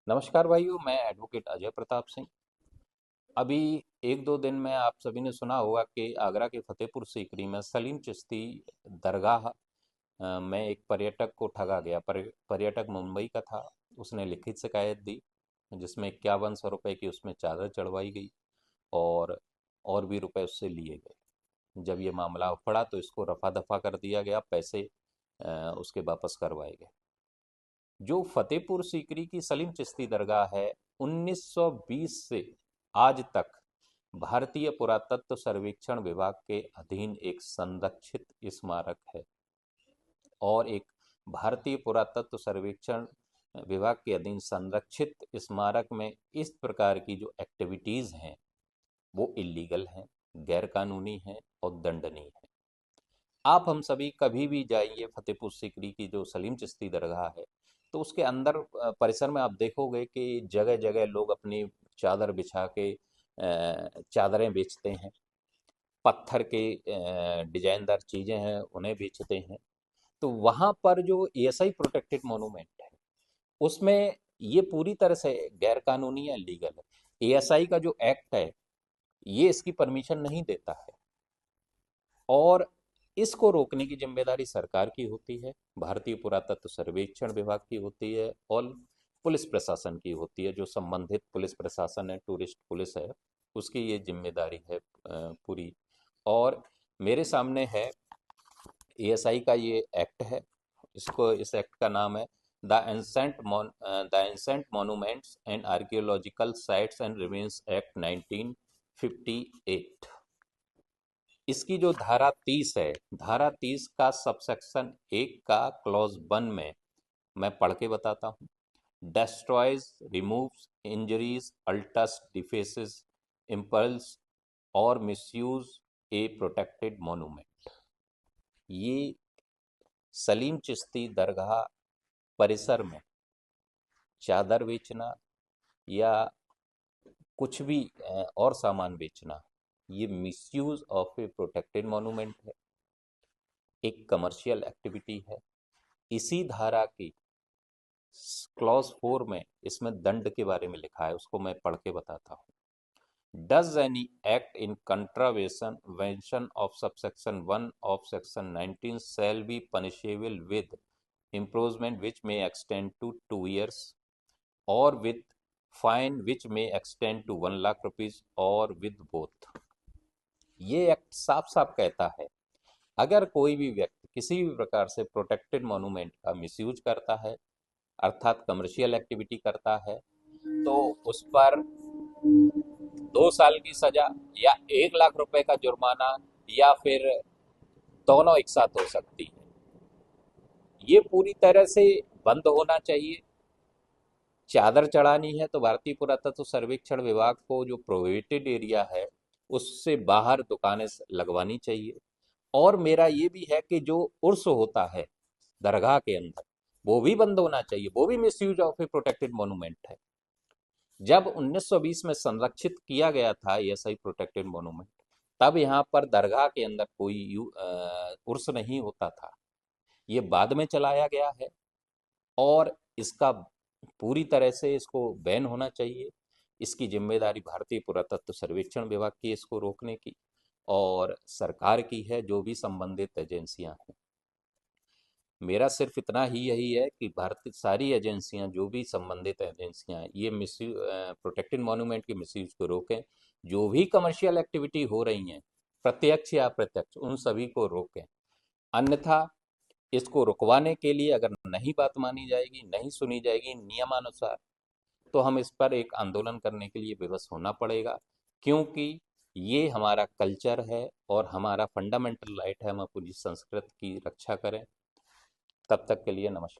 नमस्कार भाइयों, मैं एडवोकेट अजय प्रताप सिंह। अभी एक दो दिन में आप सभी ने सुना होगा कि आगरा के फतेहपुर सीकरी में सलीम चिश्ती दरगाह में एक पर्यटक को ठगा गया। पर्यटक मुंबई का था। उसने लिखित शिकायत दी जिसमें 5100 रुपये की उसमें चादर चढ़वाई गई और भी रुपए उससे लिए गए। जब ये मामला उफड़ा तो इसको रफा दफा कर दिया गया, पैसे उसके वापस करवाए गए। जो फतेहपुर सीकरी की सलीम चिश्ती दरगाह है, 1920 से आज तक भारतीय पुरातत्व सर्वेक्षण विभाग के अधीन एक संरक्षित स्मारक है। और एक भारतीय पुरातत्व सर्वेक्षण विभाग के अधीन संरक्षित स्मारक में इस प्रकार की जो एक्टिविटीज हैं वो इलीगल हैं, गैर कानूनी हैं और दंडनीय है। आप हम सभी कभी भी जाइए फतेहपुर सीकरी की जो सलीम चिश्ती दरगाह है, तो उसके अंदर परिसर में आप देखोगे कि जगह जगह लोग अपनी चादर बिछा के चादरें बेचते हैं। पत्थर के डिजाइनदार चीजें हैं उन्हें बेचते हैं। तो वहां पर जो एएसआई प्रोटेक्टेड मोनूमेंट है उसमें ये पूरी तरह से गैर कानूनी है, लीगल है। एएसआई का जो एक्ट है ये इसकी परमिशन नहीं देता है। और इसको रोकने की जिम्मेदारी सरकार की होती है, भारतीय पुरातत्व सर्वेक्षण विभाग की होती है और पुलिस प्रशासन की होती है। जो संबंधित पुलिस प्रशासन है, टूरिस्ट पुलिस है, उसकी ये जिम्मेदारी है पूरी। और मेरे सामने है एएसआई का ये एक्ट है। इस एक्ट का नाम है the monuments and archaeological sites and remains act 1958। इसकी जो धारा 30 है, धारा 30 का सबसेक्शन 1 का क्लॉज 1 में मैं पढ़ के बताता हूँ। destroys, removes, injuries, alters, defaces, impels और misuse a protected monument। ये सलीम चिश्ती दरगाह परिसर में चादर बेचना या कुछ भी और सामान बेचना, ये misuse of A protected monument है, एक कमर्शियल एक्टिविटी है। इसी धारा की क्लॉज 4 में इसमें दंड के बारे में लिखा है, उसको मैं पढ़ के बताता हूँ। Does any act in contravention वेंशन of subsection 1 of section 19 shall be punishable with imprisonment which may extend to 2 years or with fine which may extend to 1 lakh rupees और with both। ये एक्ट साफ साफ कहता है अगर कोई भी व्यक्ति किसी भी प्रकार से प्रोटेक्टेड मॉन्यूमेंट का मिसयूज करता है, अर्थात कमर्शियल एक्टिविटी करता है, तो उस पर 2 साल की सजा या 1 लाख रुपए का जुर्माना या फिर दोनों एक साथ हो सकती है। ये पूरी तरह से बंद होना चाहिए। चादर चढ़ानी है तो भारतीय पुरातत्व सर्वेक्षण विभाग को जो प्रोहिबिटेड एरिया है उससे बाहर दुकानें लगवानी चाहिए। और मेरा ये भी है कि जो उर्स होता है दरगाह के अंदर वो भी बंद होना चाहिए, वो भी misuse of A protected monument है। जब 1920 में संरक्षित किया गया था एएसआई प्रोटेक्टेड मॉन्यूमेंट, तब यहाँ पर दरगाह के अंदर कोई उर्स नहीं होता था। ये बाद में चलाया गया है और इसका पूरी तरह से इसको बैन होना चाहिए। इसकी जिम्मेदारी भारतीय पुरातत्व सर्वेक्षण विभाग की इसको रोकने की और सरकार की है, जो भी संबंधित एजेंसियां हैं। मेरा सिर्फ इतना ही यही है कि भारतीय सारी एजेंसियां, जो भी संबंधित एजेंसियां हैं, ये प्रोटेक्टेड मॉन्यूमेंट के मिसयूज को रोकें। जो भी कमर्शियल एक्टिविटी हो रही हैं प्रत्यक्ष या अप्रत्यक्ष, उन सभी को रोकें। अन्यथा इसको रुकवाने के लिए अगर नहीं बात मानी जाएगी, नहीं सुनी जाएगी नियमानुसार, तो हम इस पर एक आंदोलन करने के लिए विवश होना पड़ेगा। क्योंकि ये हमारा कल्चर है और हमारा फंडामेंटल राइट है, हम अपनी संस्कृति की रक्षा करें। तब तक के लिए नमस्कार।